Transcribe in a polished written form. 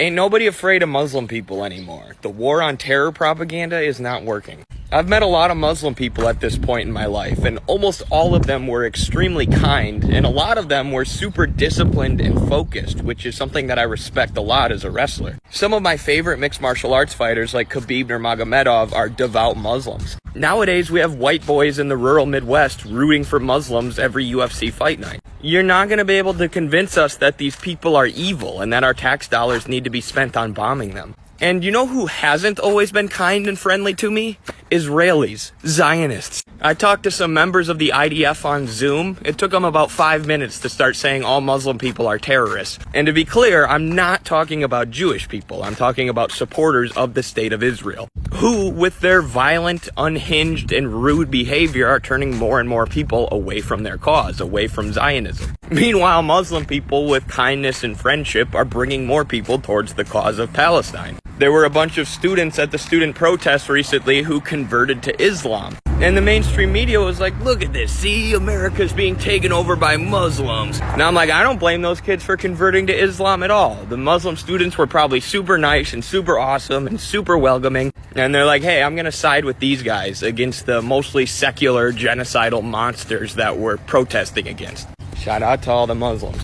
Ain't nobody afraid of Muslim people anymore. The war on terror propaganda is not working. I've met a lot of Muslim people at this point in my life, and almost all of them were extremely kind, and a lot of them were super disciplined and focused, which is something that I respect a lot as a wrestler. Some of my favorite mixed martial arts fighters like Khabib Nurmagomedov are devout Muslims. Nowadays, we have white boys in the rural Midwest rooting for Muslims every UFC fight night. You're not going to be able to convince us that these people are evil and that our tax dollars need to be spent on bombing them. And you know who hasn't always been kind and friendly to me? Israelis, Zionists. I talked to some members of the IDF on Zoom. It took them about 5 minutes to start saying all Muslim people are terrorists. And to be clear, I'm not talking about Jewish people. I'm talking about supporters of the state of Israel, who, with their violent, unhinged, and rude behavior, are turning more and more people away from their cause, away from Zionism. Meanwhile, Muslim people with kindness and friendship are bringing more people towards the cause of Palestine. There were a bunch of students at the student protest recently who converted to Islam. And the mainstream media was like, look at this, see, America's being taken over by Muslims. Now I'm like, I don't blame those kids for converting to Islam at all. The Muslim students were probably super nice and super awesome and super welcoming. And they're like, hey, I'm going to side with these guys against the mostly secular genocidal monsters that we're protesting against. Shout out to all the Muslims.